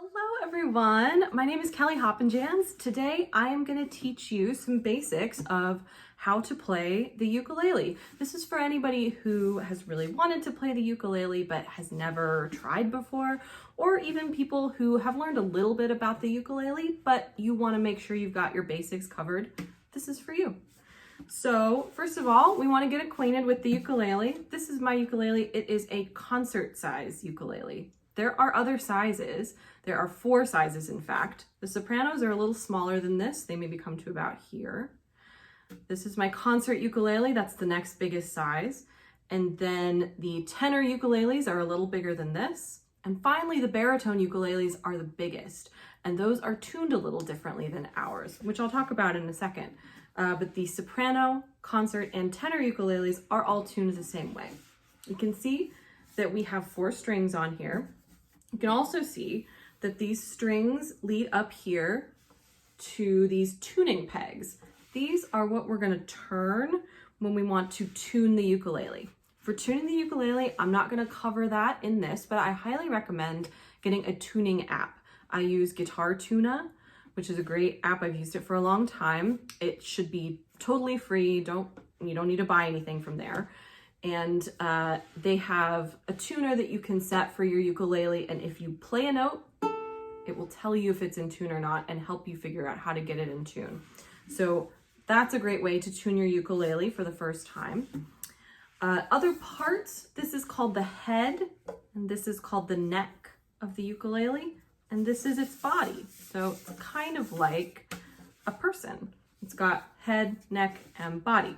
Hello everyone, my name is Kelly Hoppenjans. Today I am going to teach you some basics of how to play the ukulele. This is for anybody who has really wanted to play the ukulele but has never tried before, or even people who have learned a little bit about the ukulele but you want to make sure you've got your basics covered. This is for you. So first of all, we want to get acquainted with the ukulele. This is my ukulele. It is a concert size ukulele. There are other sizes. There are 4 sizes, in fact. The sopranos are a little smaller than this. They maybe come to about here. This is my concert ukulele. That's the next biggest size. And then the tenor ukuleles are a little bigger than this. And finally, the baritone ukuleles are the biggest. And those are tuned a little differently than ours, which I'll talk about in a second. But the soprano, concert, and tenor ukuleles are all tuned the same way. You can see that we have 4 strings on here. You can also see that these strings lead up here to these tuning pegs. These are what we're going to turn when we want to tune the ukulele. For tuning the ukulele, I'm not going to cover that in this, but I highly recommend getting a tuning app. I use Guitar Tuna, which is a great app. I've used it for a long time. It should be totally free. You don't need to buy anything from there. And they have a tuner that you can set for your ukulele, and if you play a note, it will tell you if it's in tune or not and help you figure out how to get it in tune. So that's a great way to tune your ukulele for the first time. Other parts, this is called the head, and this is called the neck of the ukulele, and this is its body. So it's kind of like a person. It's got head, neck, and body.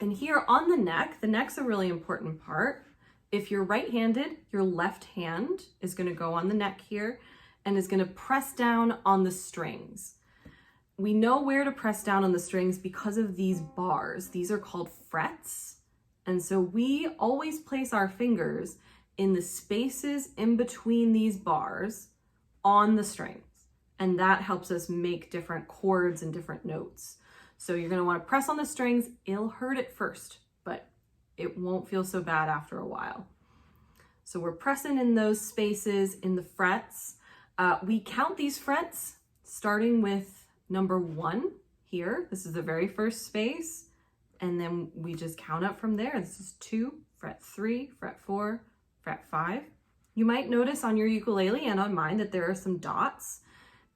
And here on the neck's a really important part. If you're right-handed, your left hand is going to go on the neck here and is going to press down on the strings. We know where to press down on the strings because of these bars. These are called frets. And so we always place our fingers in the spaces in between these bars on the strings. And that helps us make different chords and different notes. So you're going to want to press on the strings. It'll hurt at first, but it won't feel so bad after a while. So we're pressing in those spaces in the frets. We count these frets starting with number 1 here. This is the very first space. And then we just count up from there. This is 2, fret 3, fret 4, fret 5. You might notice on your ukulele and on mine that there are some dots.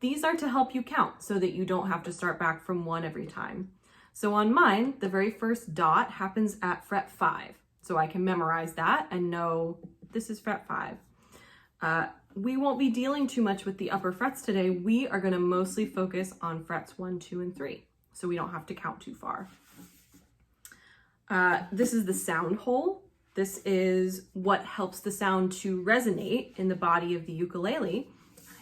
These are to help you count so that you don't have to start back from 1 every time. So on mine, the very first dot happens at fret 5. So I can memorize that and know this is fret 5. We won't be dealing too much with the upper frets today. We are going to mostly focus on frets 1, 2, and 3. So we don't have to count too far. This is the sound hole. This is what helps the sound to resonate in the body of the ukulele.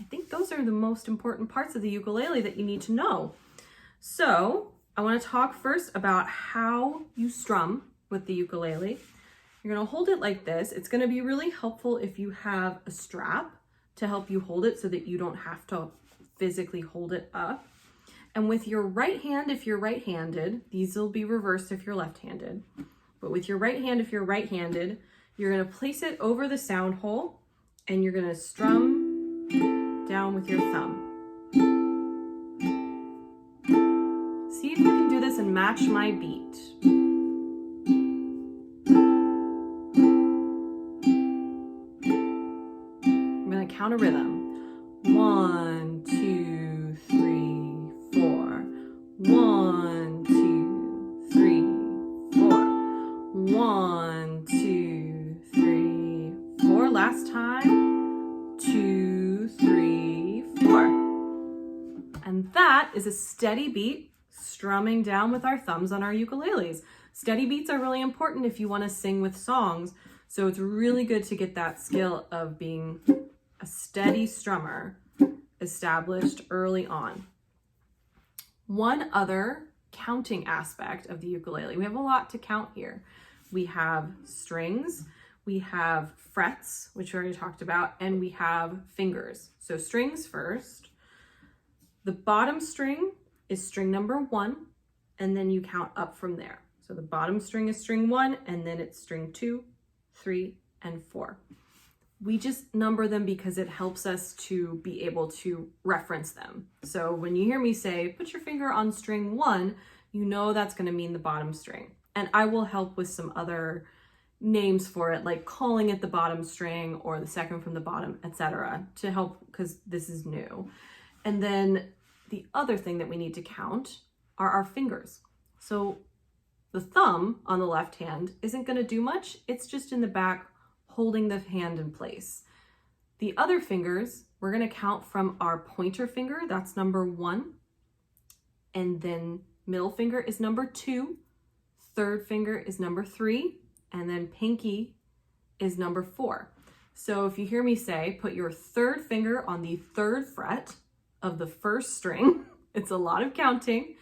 I think those are the most important parts of the ukulele that you need to know. So I want to talk first about how you strum with the ukulele. You're going to hold it like this. It's going to be really helpful if you have a strap to help you hold it so that you don't have to physically hold it up. And with your right hand, if you're right-handed, these will be reversed if you're left-handed. But with your right hand, if you're right-handed, you're going to place it over the sound hole and you're going to strum down with your thumb. See if you can do this and match my beat. I'm going to count a rhythm. 1, 2, 3, 4. 1, 2, 3, 4. 1, 2, 3, 4. Last time. 2, 3, 4. And that is a steady beat strumming down with our thumbs on our ukuleles. Steady beats are really important if you want to sing with songs. So it's really good to get that skill of being a steady strummer established early on. One other counting aspect of the ukulele. We have a lot to count here. We have strings, we have frets, which we already talked about, and we have fingers. So strings first. The bottom string is string number 1, and then you count up from there. So the bottom string is string 1, and then it's string 2, 3, and 4. We just number them because it helps us to be able to reference them. So when you hear me say, put your finger on string 1, you know that's going to mean the bottom string. And I will help with some other names for it, like calling it the bottom string or the second from the bottom, etc., to help, because this is new. And then the other thing that we need to count are our fingers. So the thumb on the left hand isn't going to do much. It's just in the back holding the hand in place. The other fingers, we're going to count from our pointer finger, that's number 1. And then middle finger is number 2. Third finger is number 3. And then pinky is number 4. So if you hear me say, put your third finger on the 3rd fret of the first string, it's a lot of counting,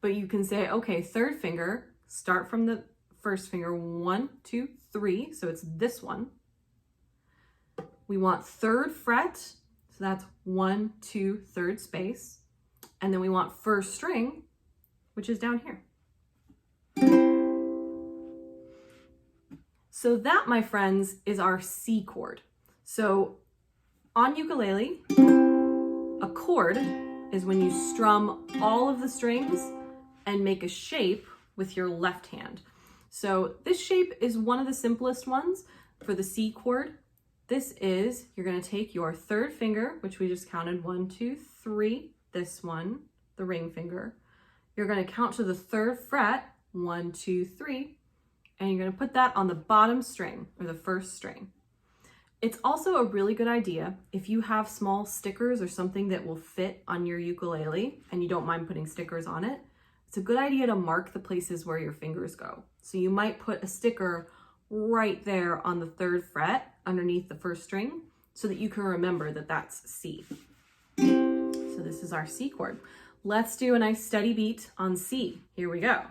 but you can say, okay, third finger, start from the first finger, 1, 2, 3. So it's this one. We want 3rd fret. So that's 1, 2, 3rd space. And then we want first string, which is down here. So that, my friends, is our C chord. So on ukulele, a chord is when you strum all of the strings and make a shape with your left hand. So this shape is one of the simplest ones for the C chord. This is, you're going to take your 3rd finger, which we just counted 1, 2, 3, this one, the ring finger. You're going to count to the 3rd fret, 1, 2, 3, and you're going to put that on the bottom string or the first string. It's also a really good idea if you have small stickers or something that will fit on your ukulele and you don't mind putting stickers on it. It's a good idea to mark the places where your fingers go. So you might put a sticker right there on the 3rd fret underneath the first string so that you can remember that that's C. So this is our C chord. Let's do a nice steady beat on C. Here we go.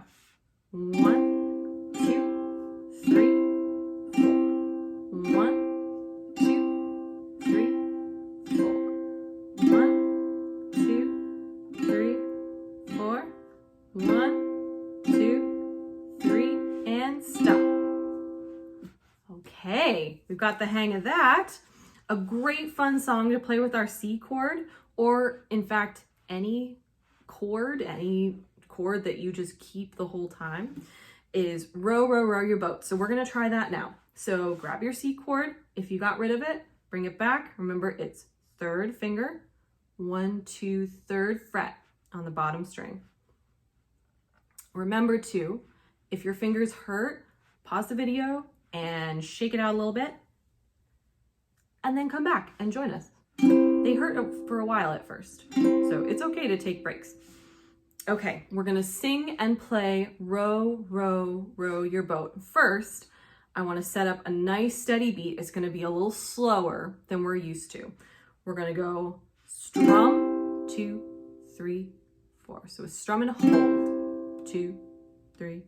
1, 2, 3, 4. 1, 2, 3, 4. 1, 2, 3, 4. 1, 2, 3, and stop. Okay, we've got the hang of that. A great fun song to play with our C chord, or in fact, any chord that you just keep the whole time, is row, row, row your boat. So we're gonna try that now. So grab your C chord. If you got rid of it, bring it back. Remember, it's 3rd finger, 1, 2, 3rd fret on the bottom string. Remember to, if your fingers hurt, pause the video and shake it out a little bit, and then come back and join us. They hurt for a while at first, so it's okay to take breaks. Okay, we're gonna sing and play Row, Row, Row Your Boat. First, I wanna set up a nice steady beat. It's gonna be a little slower than we're used to. We're gonna go strum, 2, 3, 4. So it's strum and hold, 2, 3,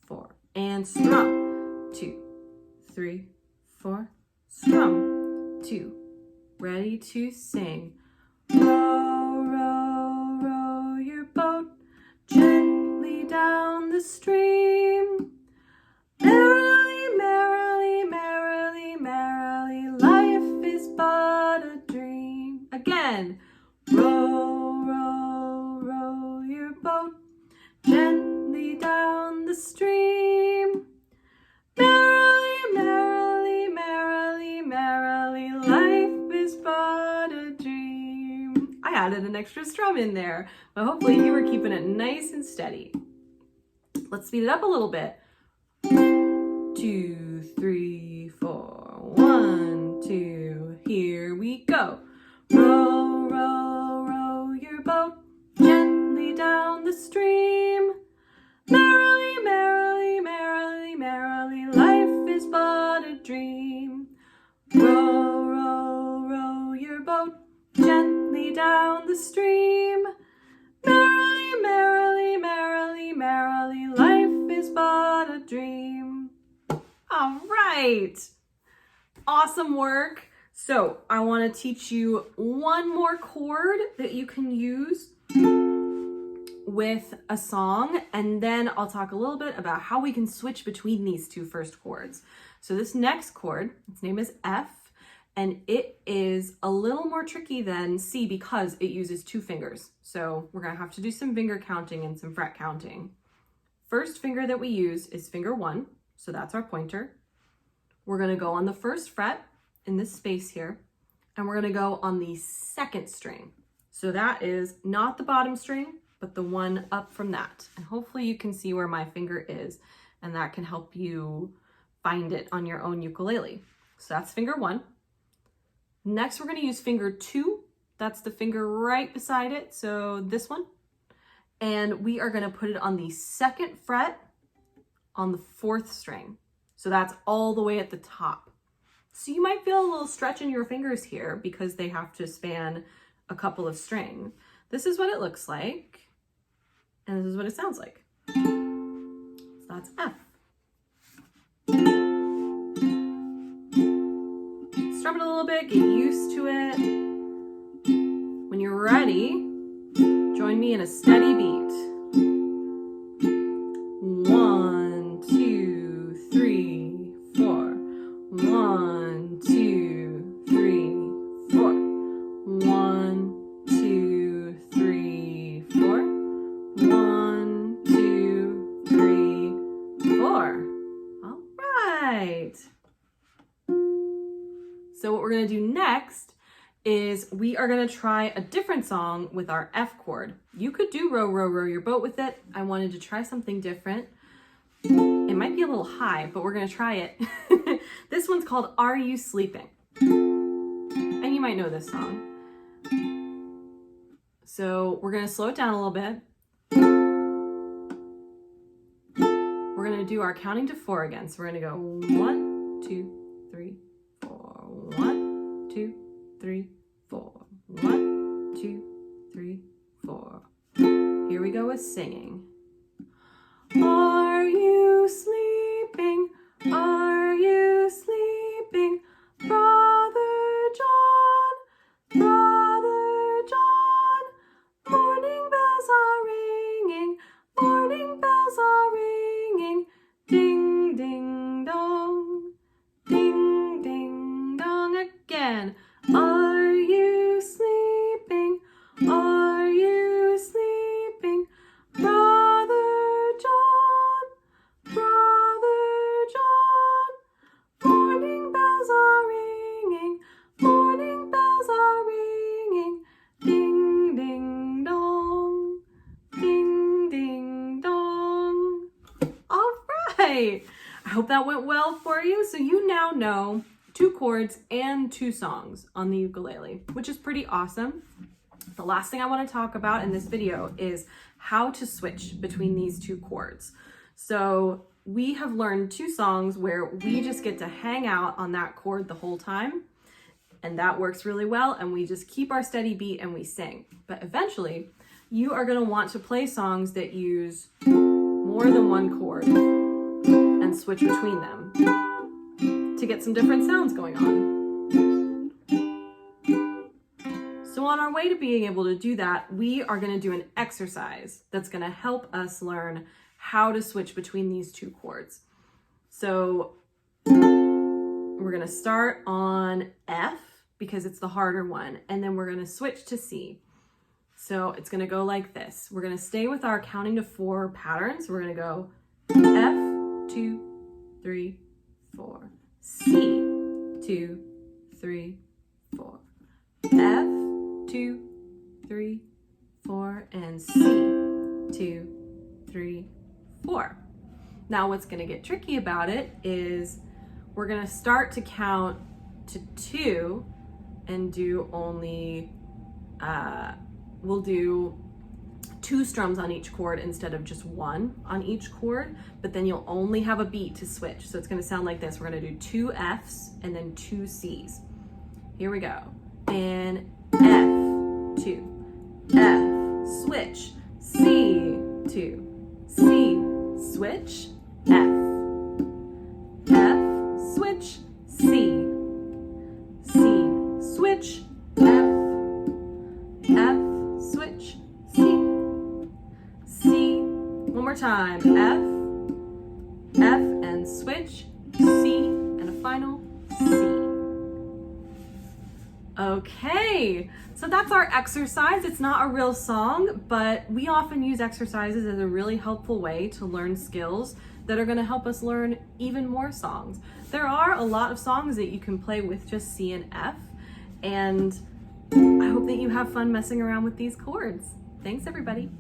4. And strum, 2, 3, 4. Strum, 2. Ready to sing. Row, row, row your boat gently down the stream. Merrily, merrily, merrily, merrily, life is but a dream. Again. Row, row, row your boat gently down the stream. Merrily, merrily, merrily, merrily, life is but a dream. I added an extra strum in there, but hopefully you were keeping it nice and steady. Let's speed it up a little bit. 2, 3, 4. 1, 2, here we go. Row, row, row your boat gently down the stream. Merrily, merrily, merrily, merrily, life is but a dream. Row, row, row your boat gently down the stream. Merrily, merrily, merrily, merrily, life is but a dream. All right. Awesome work. So I want to teach you one more chord that you can use with a song, and then I'll talk a little bit about how we can switch between these two first chords. So this next chord, its name is F, and it is a little more tricky than C because it uses 2 fingers. So we're gonna have to do some finger counting and some fret counting. First finger that we use is finger 1, so that's our pointer. We're gonna go on the 1st fret in this space here, and we're gonna go on the 2nd string. So that is not the bottom string, but the one up from that. And hopefully you can see where my finger is, and that can help you find it on your own ukulele. So that's finger 1. Next, we're gonna use finger 2. That's the finger right beside it, so this one. And we are gonna put it on the 2nd fret on the 4th string. So that's all the way at the top. So you might feel a little stretch in your fingers here because they have to span a couple of strings. This is what it looks like, and this is what it sounds like. So that's F. Strum it a little bit, get used to it. When you're ready, join me in a steady beat. 1, 2, 3, 4. 1, 2, 3, 4. 1, 2, 3, 4. 1, 2, 3, 4. All right. So what we're gonna do next is we are gonna try a different song with our F chord. You could do row, row, row your boat with it. I wanted to try something different. It might be a little high, but we're gonna try it. This one's called Are You Sleeping? And you might know this song. So we're gonna slow it down a little bit. We're gonna do our counting to 4 again. So we're gonna go 1, 2, 3, 4. 1, 2, 3, 4. 1, 2, 3, 4. Here we go with singing. Are you sleeping? Are you sleeping? Brother John, Brother John. Morning bells are ringing, morning bells are ringing. Ding, ding, dong, ding, ding, dong again. Are you sleeping? Are you sleeping? Brother John, Brother John. Morning bells are ringing, morning bells are ringing. Ding, ding, dong, ding, ding, dong. All right. I hope that went well for you. So you now know 2 chords and 2 songs on the ukulele, which is pretty awesome. The last thing I want to talk about in this video is how to switch between these 2 chords. So we have learned 2 songs where we just get to hang out on that chord the whole time, and that works really well, and we just keep our steady beat and we sing. But eventually, you are going to want to play songs that use more than 1 chord and switch between them to get some different sounds going on. So on our way to being able to do that, we are going to do an exercise that's going to help us learn how to switch between these 2 chords. So we're going to start on F because it's the harder one, and then we're going to switch to C. So it's going to go like this. We're going to stay with our counting to 4 pattern. So we're going to go F, 2, 3, 4. C, 2, 3, 4. F, 2, 3, 4, and C, 2, 3, 4. Now what's going to get tricky about it is we're going to start to count to 2 and do only, we'll do 2 strums on each chord instead of just 1 on each chord, but then you'll only have a beat to switch. So it's going to sound like this. We're going to do 2 Fs and then 2 Cs. Here we go. And F, 2, F, switch, C, 2, C, switch, F, F, switch, C, C, switch, F, F, switch, C, C, one more time, F, F, and switch, C, and a final C. Okay, so that's our exercise. It's not a real song, but we often use exercises as a really helpful way to learn skills that are going to help us learn even more songs. There are a lot of songs that you can play with just C and F, and I hope that you have fun messing around with these chords. Thanks, everybody.